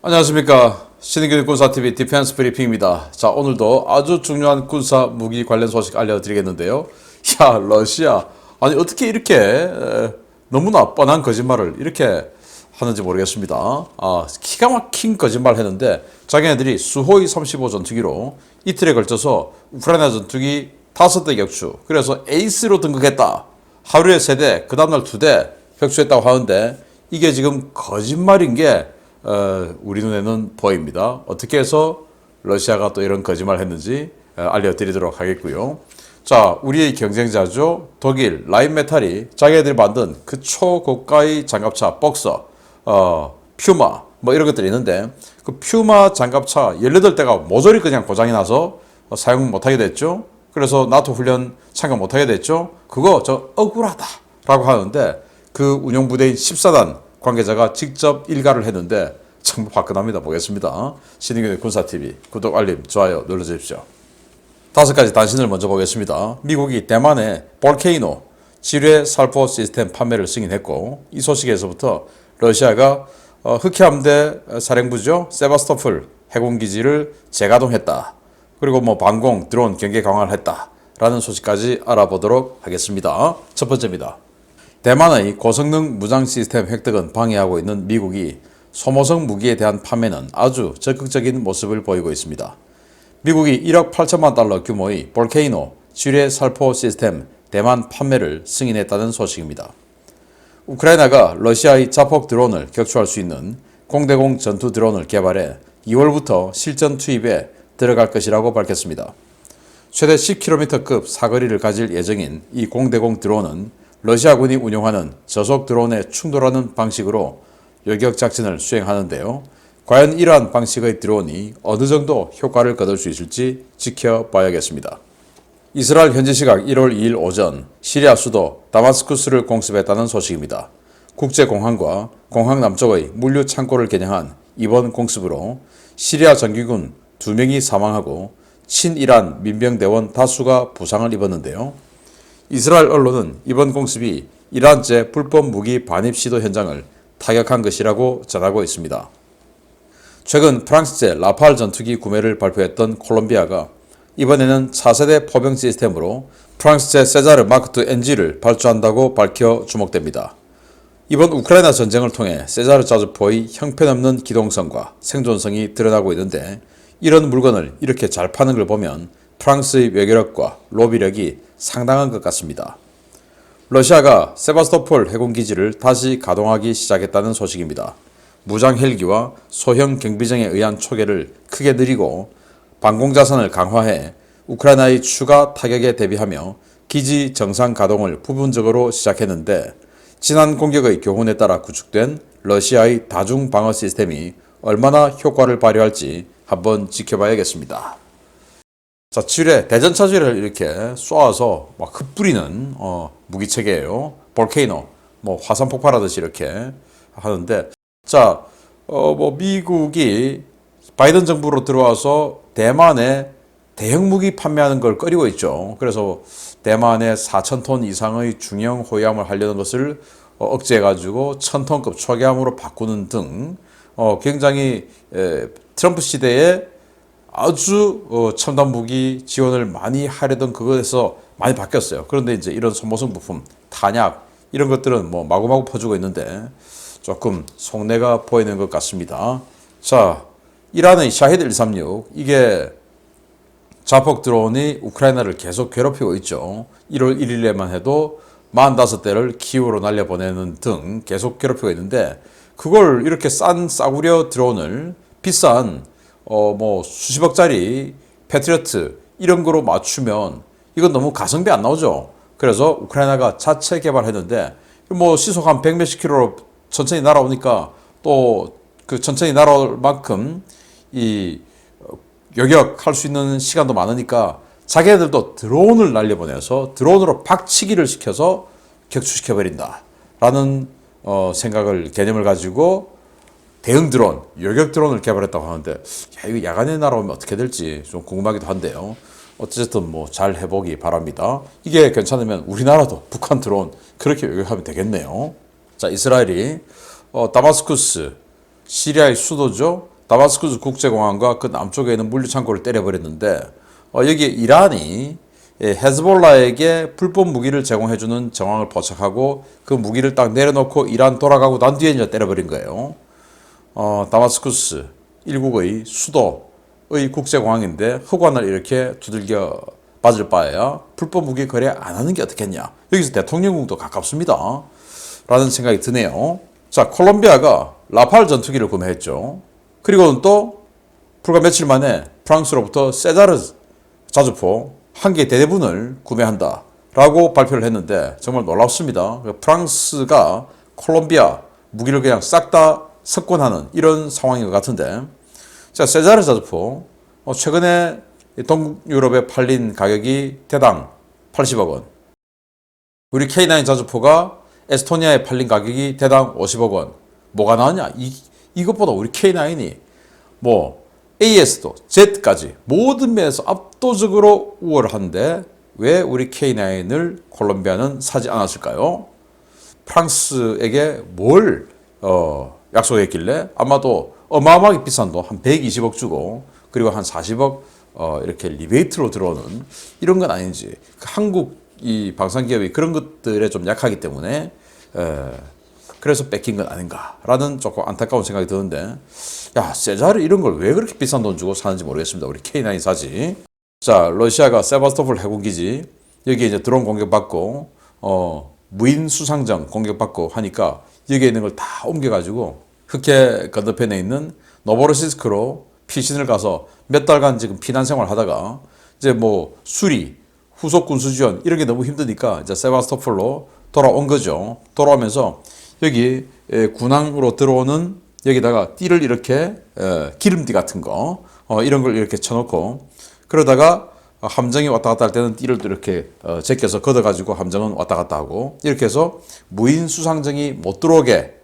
안녕하십니까. 신의균 군사TV 디펜스 브리핑입니다. 자, 오늘도 아주 중요한 군사 무기 관련 소식 알려드리겠는데요. 야, 러시아. 아니, 어떻게 이렇게 너무나 뻔한 거짓말을 이렇게 하는지 모르겠습니다. 기가 막힌 거짓말 했는데 자기네들이 수호이 35 전투기로 이틀에 걸쳐서 우크라이나 전투기 5대 격추. 그래서 에이스로 등극했다. 하루에 3대, 그 다음날 2대 격추했다고 하는데 이게 지금 거짓말인 게 우리 눈에는 보입니다. 어떻게 해서 러시아가 또 이런 거짓말 했는지 알려드리도록 하겠고요. 자, 우리의 경쟁자죠. 독일 라인메탈이 자기들이 만든 그 초고가의 장갑차 복서, 퓨마 뭐 이런 것들이 있는데 그 퓨마 장갑차 18대가 모조리 그냥 고장이 나서 사용 못하게 됐죠. 그래서 나토 훈련 참가 못하게 됐죠. 그거 저 억울하다라고 하는데 그 운용부대인 14단 관계자가 직접 일가를 했는데 정말 화끈합니다. 보겠습니다. 신의균의 군사TV 구독, 알림, 좋아요 눌러주십시오. 5가지 단신을 먼저 보겠습니다. 미국이 대만의 볼케이노 지뢰 살포 시스템 판매를 승인했고 이 소식에서부터 러시아가 흑해함대 사령부죠. 세바스토폴 해군기지를 재가동했다. 그리고 방공, 드론 경계 강화를 했다. 라는 소식까지 알아보도록 하겠습니다. 첫 번째입니다. 대만의 고성능 무장 시스템 획득은 방해하고 있는 미국이 소모성 무기에 대한 판매는 아주 적극적인 모습을 보이고 있습니다. 미국이 1억 8천만 달러 규모의 볼케이노 지뢰 살포 시스템 대만 판매를 승인했다는 소식입니다. 우크라이나가 러시아의 자폭 드론을 격추할 수 있는 공대공 전투 드론을 개발해 2월부터 실전 투입에 들어갈 것이라고 밝혔습니다. 최대 10km급 사거리를 가질 예정인 이 공대공 드론은 러시아군이 운용하는 저속 드론에 충돌하는 방식으로 요격 작전을 수행하는데요. 과연 이러한 방식의 드론이 어느 정도 효과를 거둘 수 있을지 지켜봐야겠습니다. 이스라엘 현지 시각 1월 2일 오전 시리아 수도 다마스쿠스를 공습했다는 소식입니다. 국제공항과 공항 남쪽의 물류 창고를 겨냥한 이번 공습으로 시리아 정규군 2명이 사망하고 친이란 민병대원 다수가 부상을 입었는데요. 이스라엘 언론은 이번 공습이 이란제 불법 무기 반입 시도 현장을 타격한 것이라고 전하고 있습니다. 최근 프랑스제 라팔 전투기 구매를 발표했던 콜롬비아가 이번에는 차세대 포병 시스템으로 프랑스제 세자르 마크2 NG를 발주한다고 밝혀 주목됩니다. 이번 우크라이나 전쟁을 통해 세자르 자주포의 형편없는 기동성과 생존성이 드러나고 있는데 이런 물건을 이렇게 잘 파는 걸 보면 프랑스의 외교력과 로비력이 상당한 것 같습니다. 러시아가 세바스토폴 해군기지를 다시 가동하기 시작했다는 소식입니다. 무장 헬기와 소형 경비정에 의한 초계를 크게 늘리고 방공자산을 강화해 우크라이나의 추가 타격에 대비하며 기지 정상 가동을 부분적으로 시작했는데 지난 공격의 교훈에 따라 구축된 러시아의 다중 방어 시스템이 얼마나 효과를 발휘할지 한번 지켜봐야겠습니다. 자, 지뢰, 대전차 지뢰를 이렇게 쏘아서 막 흩뿌리는 무기체계예요. 볼케이노, 화산 폭발하듯이 이렇게 하는데, 자, 미국이 바이든 정부로 들어와서 대만에 대형 무기 판매하는 걸 꺼리고 있죠. 그래서 대만에 4,000톤 이상의 중형 호위함을 하려는 것을 억제해가지고 1,000톤급 초기함으로 바꾸는 등 굉장히 트럼프 시대에 아주 첨단 무기 지원을 많이 하려던 그것에서 많이 바뀌었어요. 그런데 이제 이런 소모성 부품, 탄약 이런 것들은 마구마구 퍼주고 있는데 조금 속내가 보이는 것 같습니다. 자, 이란의 샤히드 136 이게 자폭 드론이 우크라이나를 계속 괴롭히고 있죠. 1월 1일에만 해도 45대를 키우로 날려보내는 등 계속 괴롭히고 있는데 그걸 이렇게 싼 싸구려 드론을 비싼 수십억짜리 패트리어트 이런 거로 맞추면 이건 너무 가성비 안 나오죠. 그래서 우크라이나가 자체 개발했는데 시속 한 100몇십 킬로로 천천히 날아오니까 또 그 천천히 날아올 만큼 이 요격할 수 있는 시간도 많으니까 자기네들도 드론을 날려보내서 드론으로 박치기를 시켜서 격추시켜버린다 라는 개념을 가지고 대응 드론, 요격 드론을 개발했다고 하는데 이거 야간에 날아오면 어떻게 될지 좀 궁금하기도 한데요. 어쨌든 잘 해보기 바랍니다. 이게 괜찮으면 우리나라도 북한 드론 그렇게 요격하면 되겠네요. 자, 이스라엘이 다마스쿠스 시리아의 수도죠. 다마스쿠스 국제공항과 그 남쪽에 있는 물류창고를 때려버렸는데 여기에 이란이 헤즈볼라에게 불법 무기를 제공해주는 정황을 포착하고 그 무기를 딱 내려놓고 이란 돌아가고 난 뒤에 이제 때려버린 거예요. 다마스쿠스 일국의 수도의 국제공항인데 허관을 이렇게 두들겨 맞을 바에야 불법 무기 거래 안 하는 게 어떻겠냐. 여기서 대통령궁도 가깝습니다. 라는 생각이 드네요. 자, 콜롬비아가 라팔 전투기를 구매했죠. 그리고는 또 불과 며칠 만에 프랑스로부터 세자르 자주포 한 개 대대분을 구매한다 라고 발표를 했는데 정말 놀랍습니다. 프랑스가 콜롬비아 무기를 그냥 싹 다 석권하는 이런 상황인 것 같은데, 자, 세자르 자주포 최근에 동유럽에 팔린 가격이 대당 80억 원, 우리 K9 자주포가 에스토니아에 팔린 가격이 대당 50억 원. 뭐가 나왔냐? 이것보다 우리 K9이 뭐 AS도 Z까지 모든 면에서 압도적으로 우월한데 왜 우리 K9을 콜롬비아는 사지 않았을까요? 프랑스에게 뭘 약속했길래 아마도 어마어마하게 비싼 돈 한 120억 주고 그리고 한 40억 이렇게 리베이트로 들어오는 이런 건 아닌지, 한국 이 방산기업이 그런 것들에 좀 약하기 때문에 그래서 뺏긴 건 아닌가라는 조금 안타까운 생각이 드는데, 야, 세자르 이런 걸 왜 그렇게 비싼 돈 주고 사는지 모르겠습니다. 우리 K9 사지. 자, 러시아가 세바스토폴 해군기지 여기에 이제 드론 공격받고 무인 수상정 공격받고 하니까 여기에 있는 걸 다 옮겨가지고 흑해 건너편에 있는 노보로시스크로 피신을 가서 몇 달간 지금 피난 생활하다가 이제 뭐 수리, 후속 군수 지원 이런 게 너무 힘드니까 이제 세바스토폴로 돌아온 거죠. 돌아오면서 여기 군항으로 들어오는 여기다가 띠를 이렇게 기름띠 같은 거 이런 걸 이렇게 쳐놓고, 그러다가 함정이 왔다 갔다 할 때는 띠를 이렇게 제껴서 걷어가지고 함정은 왔다 갔다 하고 이렇게 해서 무인 수상정이 못 들어오게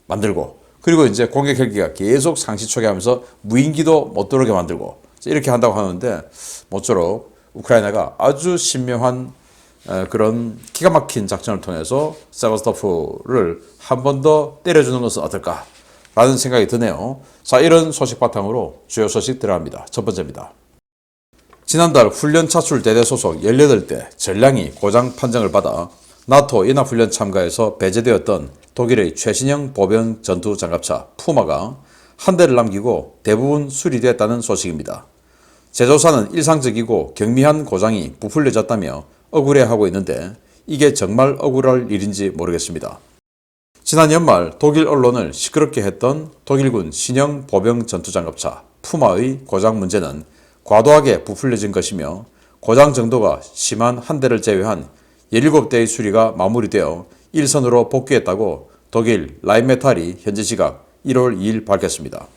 만들고, 그리고 이제 공격 헬기가 계속 상시 초기하면서 무인기도 못 들어오게 만들고 이렇게 한다고 하는데, 모쪼록 우크라이나가 아주 신묘한 그런 기가 막힌 작전을 통해서 세바스토폴을 한 번 더 때려주는 것은 어떨까라는 생각이 드네요. 자, 이런 소식 바탕으로 주요 소식 들어갑니다. 첫 번째입니다. 지난달 훈련 차출 대대 소속 18대 전량이 고장 판정을 받아 나토 연합훈련 참가에서 배제되었던 독일의 최신형 보병 전투 장갑차 푸마가 한 대를 남기고 대부분 수리되었다는 소식입니다. 제조사는 일상적이고 경미한 고장이 부풀려졌다며 억울해하고 있는데 이게 정말 억울할 일인지 모르겠습니다. 지난 연말 독일 언론을 시끄럽게 했던 독일군 신형 보병 전투장갑차 푸마의 고장 문제는 과도하게 부풀려진 것이며, 고장 정도가 심한 한 대를 제외한 17대의 수리가 마무리되어 일선으로 복귀했다고 독일 라인메탈이 현지 시각 1월 2일 밝혔습니다.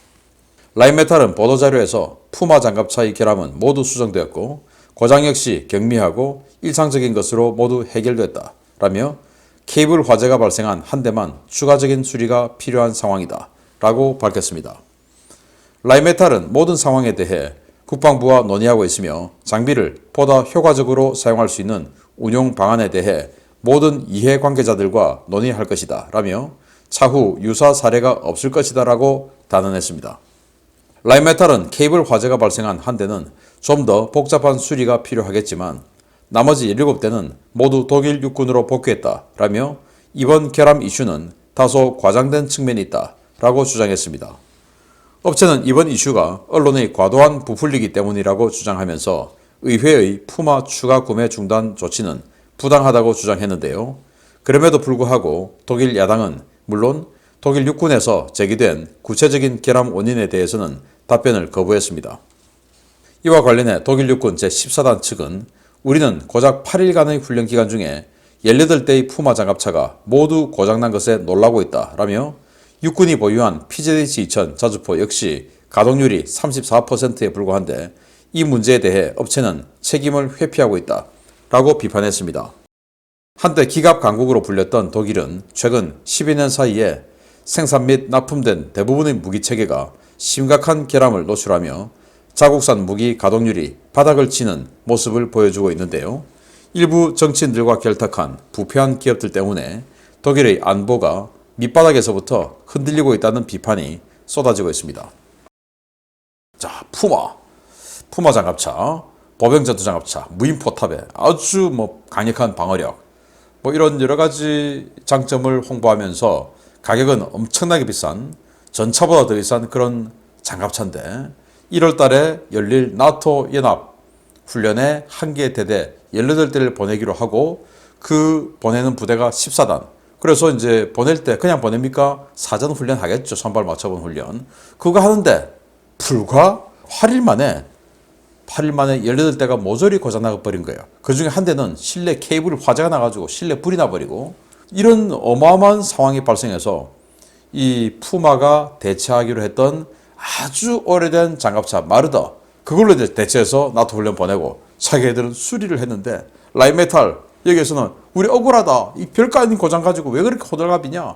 라인메탈은 보도자료에서 푸마 장갑차의 결함은 모두 수정되었고 고장 역시 경미하고 일상적인 것으로 모두 해결됐다 라며 케이블 화재가 발생한 한 대만 추가적인 수리가 필요한 상황이다 라고 밝혔습니다. 라인메탈은 모든 상황에 대해 국방부와 논의하고 있으며 장비를 보다 효과적으로 사용할 수 있는 운용 방안에 대해 모든 이해관계자들과 논의할 것이다 라며 차후 유사 사례가 없을 것이다 라고 단언했습니다. 라인메탈은 케이블 화재가 발생한 한 대는 좀 더 복잡한 수리가 필요하겠지만 나머지 17대는 모두 독일 육군으로 복귀했다 라며 이번 결함 이슈는 다소 과장된 측면이 있다 라고 주장했습니다. 업체는 이번 이슈가 언론의 과도한 부풀리기 때문이라고 주장하면서 의회의 푸마 추가 구매 중단 조치는 부당하다고 주장했는데요. 그럼에도 불구하고 독일 야당은 물론 독일 육군에서 제기된 구체적인 결함 원인에 대해서는 답변을 거부했습니다. 이와 관련해 독일 육군 제14단 측은 우리는 고작 8일간의 훈련 기간 중에 18대의 푸마 장갑차가 모두 고장난 것에 놀라고 있다 라며 육군이 보유한 PZH-2000 자주포 역시 가동률이 34%에 불과한데 이 문제에 대해 업체는 책임을 회피하고 있다 라고 비판했습니다. 한때 기갑 강국으로 불렸던 독일은 최근 12년 사이에 생산 및 납품된 대부분의 무기 체계가 심각한 결함을 노출하며 자국산 무기 가동률이 바닥을 치는 모습을 보여주고 있는데요. 일부 정치인들과 결탁한 부패한 기업들 때문에 독일의 안보가 밑바닥에서부터 흔들리고 있다는 비판이 쏟아지고 있습니다. 자, 푸마 장갑차, 보병 전투 장갑차, 무인 포탑에 아주 강력한 방어력, 이런 여러 가지 장점을 홍보하면서 가격은 엄청나게 비싼, 전차보다 더 비싼 그런 장갑차인데 1월 달에 열릴 나토 연합 훈련에 한 개 대대 18대를 보내기로 하고 그 보내는 부대가 14단. 그래서 이제 보낼 때 그냥 보냅니까? 사전 훈련 하겠죠. 선발 맞춰본 훈련. 그거 하는데 불과 8일 만에 18대가 모조리 고장나가 버린 거예요. 그 중에 한 대는 실내 케이블 화재가 나가지고 실내 불이 나버리고 이런 어마어마한 상황이 발생해서 이 푸마가 대체하기로 했던 아주 오래된 장갑차 마르더 그걸로 이제 대체해서 나토 훈련 보내고 자기들은 수리를 했는데 라이메탈 여기에서는 우리 억울하다. 이 별거 아닌 고장 가지고 왜 그렇게 호들갑이냐?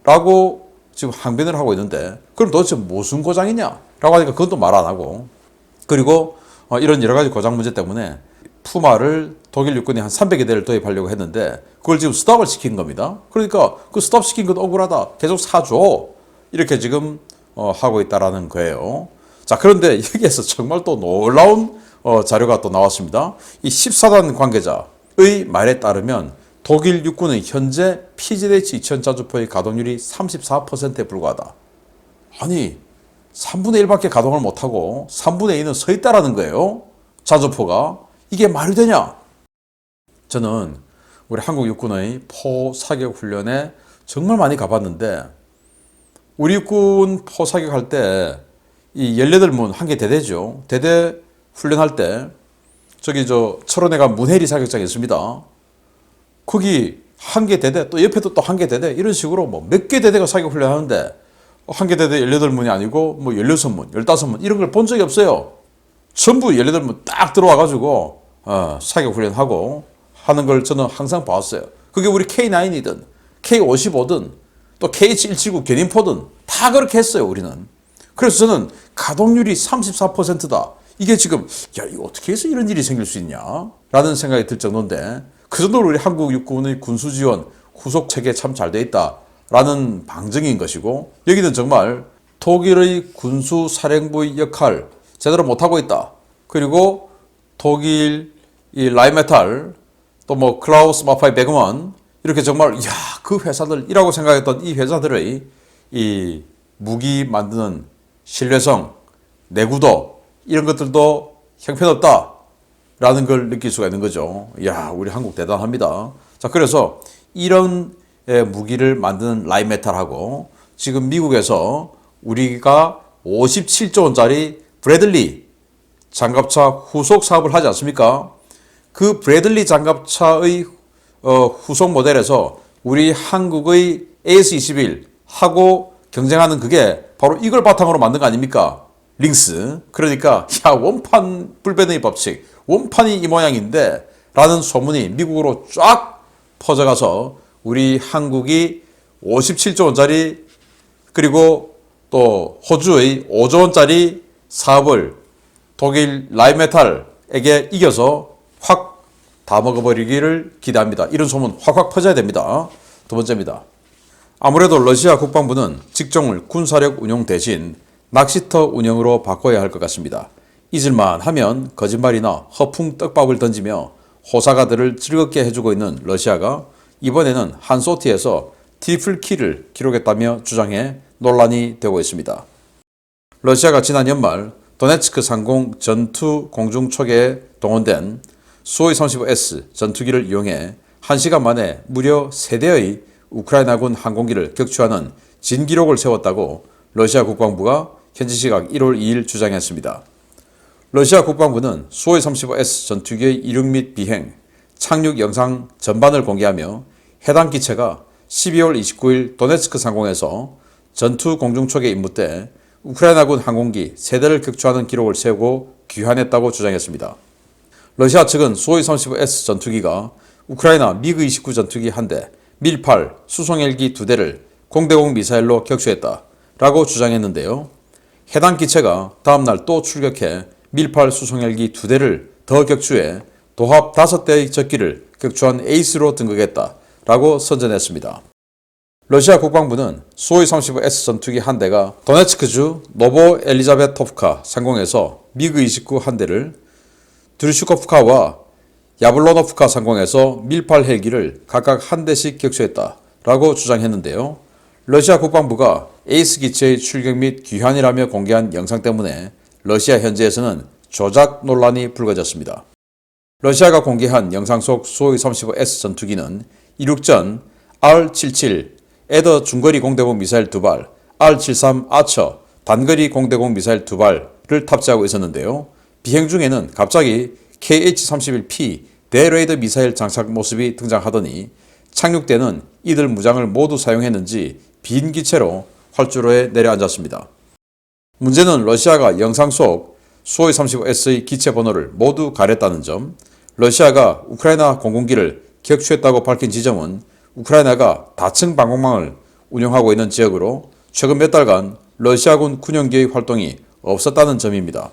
라고 지금 항변을 하고 있는데 그럼 도대체 무슨 고장이냐? 라고 하니까 그건 또 말 안 하고 그리고 이런 여러 가지 고장 문제 때문에 푸마를 독일 육군이 한 300여 대를 도입하려고 했는데 그걸 지금 스톱을 시킨 겁니다. 그러니까 그 스톱 시킨 건 억울하다. 계속 사줘. 이렇게 지금 하고 있다라는 거예요. 자, 그런데 여기에서 정말 또 놀라운 자료가 또 나왔습니다. 이 14단 관계자의 말에 따르면 독일 육군의 현재 PZH-2000 자주포의 가동률이 34%에 불과하다. 아니 3분의 1밖에 가동을 못하고 3분의 2는 서 있다라는 거예요. 자주포가. 이게 말이 되냐? 저는 우리 한국 육군의 포 사격 훈련에 정말 많이 가봤는데 우리 육군 포 사격할 때 이 18문 한 개 대대죠. 대대 훈련할 때 저기 철원에가 문해리 사격장이 있습니다. 거기 한 개 대대 또 옆에도 또 한 개 대대 이런 식으로 몇 개 대대가 사격 훈련하는데 한 개 대대 18문이 아니고 16문, 15문 이런 걸 본 적이 없어요. 전부 18문 딱 들어와가지고 사격 훈련하고 하는 걸 저는 항상 봤어요. 그게 우리 K9이든 K55든 또 KH-179 견인포든 다 그렇게 했어요. 우리는. 그래서 저는 가동률이 34%다. 이게 지금 이거 어떻게 해서 이런 일이 생길 수 있냐? 라는 생각이 들 정도인데 그 정도로 우리 한국 육군의 군수 지원 후속 체계 참 잘 돼 있다. 라는 방증인 것이고 여기는 정말 독일의 군수 사령부의 역할 제대로 못하고 있다. 그리고 독일 이 라이메탈 또 클라우스 마파이 베그먼 이렇게 정말 그 회사들이라고 생각했던 이 회사들의 이 무기 만드는 신뢰성, 내구도 이런 것들도 형편없다. 라는 걸 느낄 수가 있는 거죠. 우리 한국 대단합니다. 자, 그래서 이런 무기를 만드는 라이메탈하고 지금 미국에서 우리가 57조 원짜리 브래들리 장갑차 후속 사업을 하지 않습니까? 그 브래들리 장갑차의 후속 모델에서 우리 한국의 AS-21하고 경쟁하는 그게 바로 이걸 바탕으로 만든 거 아닙니까? 링스. 그러니까 원판 불변의 법칙, 원판이 이 모양인데 라는 소문이 미국으로 쫙 퍼져가서 우리 한국이 57조 원짜리 그리고 또 호주의 5조 원짜리 사업을 독일 라이메탈에게 이겨서 확 다 먹어버리기를 기대합니다. 이런 소문 확확 퍼져야 됩니다. 두 번째입니다. 아무래도 러시아 국방부는 직종을 군사력 운용 대신 낚시터 운영으로 바꿔야 할 것 같습니다. 잊을만 하면 거짓말이나 허풍 떡밥을 던지며 호사가들을 즐겁게 해주고 있는 러시아가 이번에는 한소티에서 트리플킬을 기록했다며 주장해 논란이 되고 있습니다. 러시아가 지난 연말 도네츠크 상공 전투 공중초계에 동원된 수호이-35S 전투기를 이용해 1시간 만에 무려 3대의 우크라이나군 항공기를 격추하는 진기록을 세웠다고 러시아 국방부가 현지 시각 1월 2일 주장했습니다. 러시아 국방부는 수호이-35S 전투기의 이륙 및 비행, 착륙 영상 전반을 공개하며 해당 기체가 12월 29일 도네츠크 상공에서 전투 공중초계 임무 때 우크라이나군 항공기 3대를 격추하는 기록을 세우고 귀환했다고 주장했습니다. 러시아 측은 수호이-35S 전투기가 우크라이나 미그-29 전투기 1대, 밀-8 수송헬기 2대를 공대공 미사일로 격추했다라고 주장했는데요. 해당 기체가 다음날 또 출격해 밀-8 수송헬기 2대를 더 격추해 도합 5대의 적기를 격추한 에이스로 등극했다라고 선전했습니다. 러시아 국방부는 수호이 35S 전투기 한 대가 도네츠크주 노보 엘리자베토프카 상공에서 미그 29 한 대를 드류슈코프카와 야블로노프카 상공에서 밀8 헬기를 각각 한 대씩 격추했다라고 주장했는데요. 러시아 국방부가 에이스 기체의 출격 및 귀환이라며 공개한 영상 때문에 러시아 현지에서는 조작 논란이 불거졌습니다. 러시아가 공개한 영상 속 수호이 35S 전투기는 이륙전 R-77 에더 중거리 공대공 미사일 2발, R-73 아처 단거리 공대공 미사일 2발을 탑재하고 있었는데요. 비행 중에는 갑자기 KH-31P 대레이더 미사일 장착 모습이 등장하더니 착륙 때는 이들 무장을 모두 사용했는지 빈 기체로 활주로에 내려앉았습니다. 문제는 러시아가 영상 속 수호이 35S의 기체 번호를 모두 가렸다는 점, 러시아가 우크라이나 공군기를 격추했다고 밝힌 지점은 우크라이나가 다층 방공망을 운영하고 있는 지역으로 최근 몇 달간 러시아군 군용기의 활동이 없었다는 점입니다.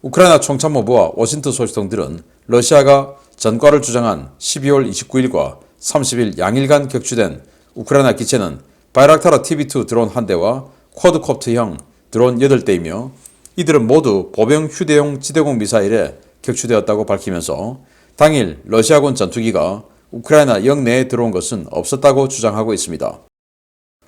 우크라이나 총참모부와 워싱턴 소식통들은 러시아가 전과를 주장한 12월 29일과 30일 양일간 격추된 우크라이나 기체는 바이락타르 TB2 드론 한 대와 쿼드콥터형 드론 8대이며 이들은 모두 보병 휴대용 지대공 미사일에 격추되었다고 밝히면서 당일 러시아군 전투기가 우크라이나 영내에 들어온 것은 없었다고 주장하고 있습니다.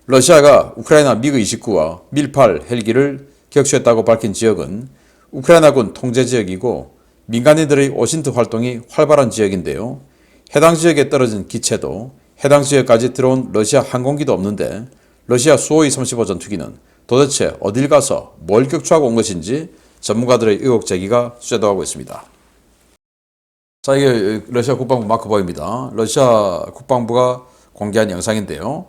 러시아가 우크라이나 미그 29와 밀8 헬기를 격추했다고 밝힌 지역은 우크라이나군 통제 지역이고 민간인들의 오신트 활동이 활발한 지역인데요. 해당 지역에 떨어진 기체도 해당 지역까지 들어온 러시아 항공기도 없는데 러시아 수호이 35 전투기는 도대체 어딜 가서 뭘 격추하고 온 것인지 전문가들의 의혹 제기가 쇄도하고 있습니다. 자, 이게 러시아 국방부 마크보입니다. 러시아 국방부가 공개한 영상인데요.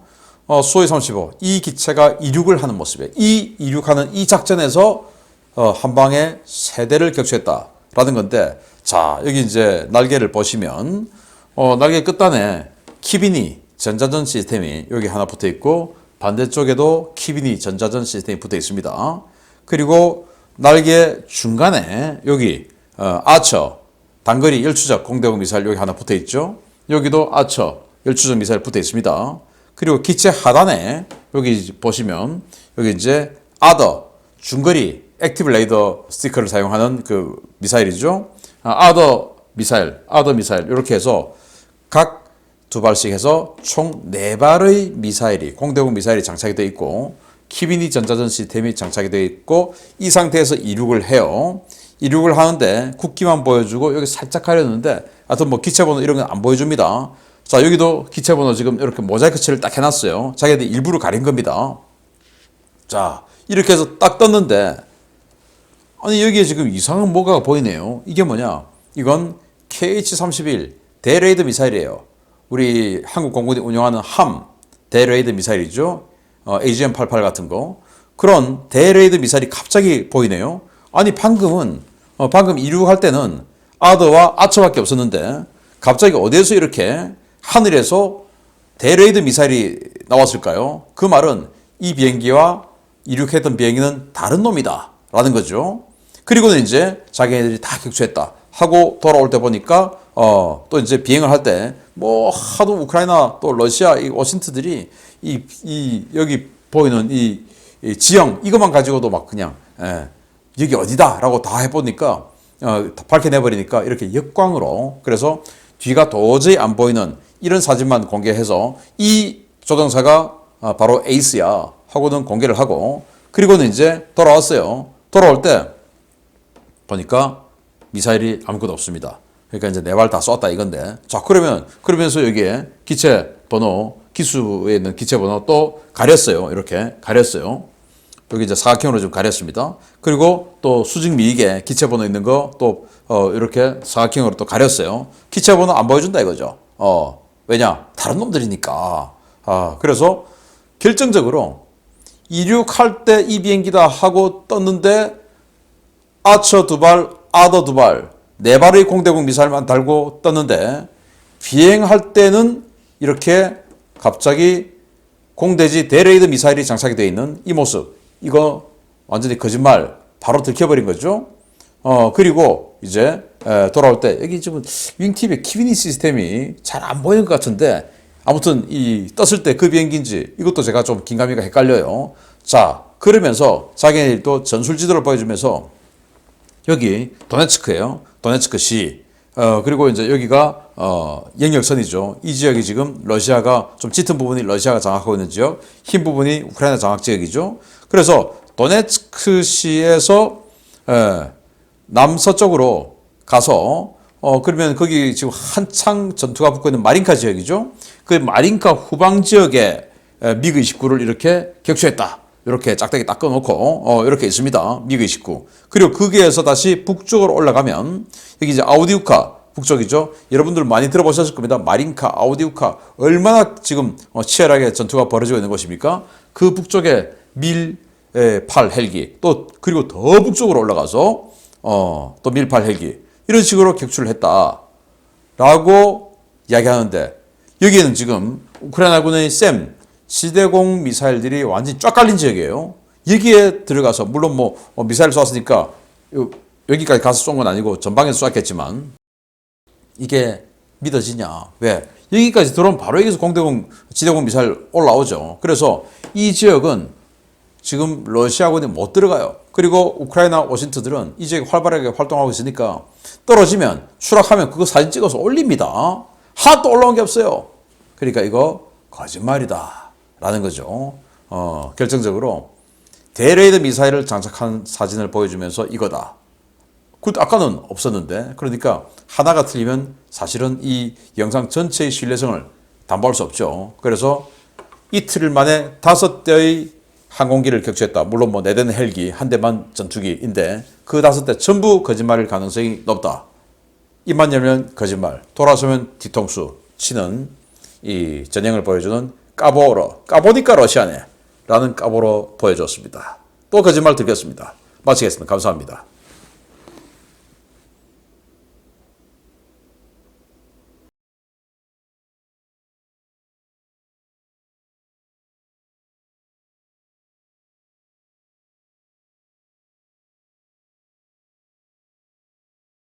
수호이 35, 이 기체가 이륙을 하는 모습이에요. 이 이륙하는 이 작전에서 한 방에 3대를 격추했다라는 건데, 자, 여기 이제 날개를 보시면, 날개 끝단에 키비니 전자전 시스템이 여기 하나 붙어 있고, 반대쪽에도 키비니 전자전 시스템이 붙어 있습니다. 그리고 날개 중간에 여기, 아처, 단거리 열추적 공대공 미사일 여기 하나 붙어 있죠. 여기도 아처, 열추적 미사일 붙어 있습니다. 그리고 기체 하단에 여기 보시면 여기 이제 아더, 중거리 액티브 레이더 스티커를 사용하는 그 미사일이죠. 아더 미사일 이렇게 해서 각 2발씩 해서 총 4발의 미사일이 공대공 미사일이 장착이 되어 있고 키비니 전자전 시스템이 장착이 되어 있고 이 상태에서 이륙을 해요. 이륙을 하는데 국기만 보여주고 여기 살짝 가렸는데 하여튼 뭐 기체번호 이런 건 안 보여줍니다. 자, 여기도 기체번호 지금 이렇게 모자이크 칠을 딱 해놨어요. 자기들 일부러 가린 겁니다. 자, 이렇게 해서 딱 떴는데 아니 여기에 지금 이상한 뭐가 보이네요. 이게 뭐냐? 이건 KH-31 대레이더 미사일이에요. 우리 한국 공군이 운영하는 함 대레이더 미사일이죠. AGM-88 같은 거. 그런 대레이더 미사일이 갑자기 보이네요. 아니 방금 이륙할 때는 아더와 아처밖에 없었는데 갑자기 어디에서 이렇게 하늘에서 대레이더 미사일이 나왔을까요? 그 말은 이 비행기와 이륙했던 비행기는 다른 놈이다 라는 거죠. 그리고는 이제 자기네들이 다 격추했다 하고 돌아올 때 보니까 또 이제 비행을 할 때 뭐 하도 우크라이나 또 러시아 이 워신트들이 이 여기 보이는 이 지형 이것만 가지고도 막 그냥 여기 어디다 라고 다 해보니까 밝혀내버리니까 이렇게 역광으로 그래서 뒤가 도저히 안 보이는 이런 사진만 공개해서 이 조종사가 바로 에이스야 하고는 공개를 하고 그리고는 이제 돌아왔어요. 돌아올 때 보니까 미사일이 아무것도 없습니다. 그러니까 이제 4발 다 쐈다 이건데 자 그러면서 여기에 기체 번호 기수에 있는 기체 번호 또 가렸어요. 이렇게 가렸어요. 여기 이제 사각형으로 좀 가렸습니다. 그리고 또 수직 미익에 기체 번호 있는 거 또 이렇게 사각형으로 또 가렸어요. 기체 번호 안 보여준다 이거죠. 왜냐? 다른 놈들이니까. 그래서 결정적으로 이륙할 때 이 비행기다 하고 떴는데 아처 2발, 아더 2발, 4발의 공대공 미사일만 달고 떴는데 비행할 때는 이렇게 갑자기 공대지 대레이더 미사일이 장착이 되어 있는 이 모습. 이거 완전히 거짓말 바로 들켜버린 거죠. 그리고 이제 돌아올 때 여기 지금 윙팁의 키비니 시스템이 잘 안 보이는 것 같은데 아무튼 이 떴을 때 그 비행기인지 이것도 제가 좀 긴가민가 헷갈려요. 자, 그러면서 자기네들이 또 전술 지도를 보여주면서 여기 도네츠크예요. 도네츠크 시. 그리고 이제 여기가 영역선이죠. 이 지역이 지금 러시아가 좀 짙은 부분이 러시아가 장악하고 있는 지역, 흰 부분이 우크라이나 장악 지역이죠. 그래서 도네츠크 시에서 남서쪽으로 가서 그러면 거기 지금 한창 전투가 붙고 있는 마린카 지역이죠. 그 마린카 후방 지역에 미그 29를 이렇게 격추했다. 이렇게 짝대기 딱 꺼놓고 이렇게 있습니다. 미그 29. 그리고 거기에서 다시 북쪽으로 올라가면 여기 이제 아우디우카 북쪽이죠. 여러분들 많이 들어보셨을 겁니다. 마린카, 아우디우카 얼마나 지금 치열하게 전투가 벌어지고 있는 곳입니까? 그 북쪽에 밀8 헬기 또 그리고 더 북쪽으로 올라가서 또 밀8 헬기 이런 식으로 격추를 했다라고 이야기하는데 여기에는 지금 우크라이나군의 샘 시대공 미사일들이 완전히 쫙 깔린 지역이에요. 여기에 들어가서 물론 뭐 미사일 쐈으니까 여기까지 가서 쏜 건 아니고 전방에서 쐈겠지만 이게 믿어지냐? 왜? 여기까지 들어오면 바로 여기서 공대공 지대공 미사일 올라오죠. 그래서 이 지역은 지금 러시아군이 못 들어가요. 그리고 우크라이나 오신트들은 이 지역에 활발하게 활동하고 있으니까 떨어지면 추락하면 그거 사진 찍어서 올립니다. 하나도 올라온 게 없어요. 그러니까 이거 거짓말이다 라는 거죠. 결정적으로 대레이더 미사일을 장착한 사진을 보여주면서 이거다. 아까는 없었는데 그러니까 하나가 틀리면 사실은 이 영상 전체의 신뢰성을 담보할 수 없죠. 그래서 이틀 만에 5대의 항공기를 격추했다. 물론 뭐 4대는 헬기, 1대만 전투기인데 그 5대 전부 거짓말일 가능성이 높다. 입만 열면 거짓말, 돌아서면 뒤통수 치는 이 전형을 보여주는 까보니까 러시아네 라는 까보로 보여줬습니다. 또 거짓말 드리겠습니다. 마치겠습니다. 감사합니다.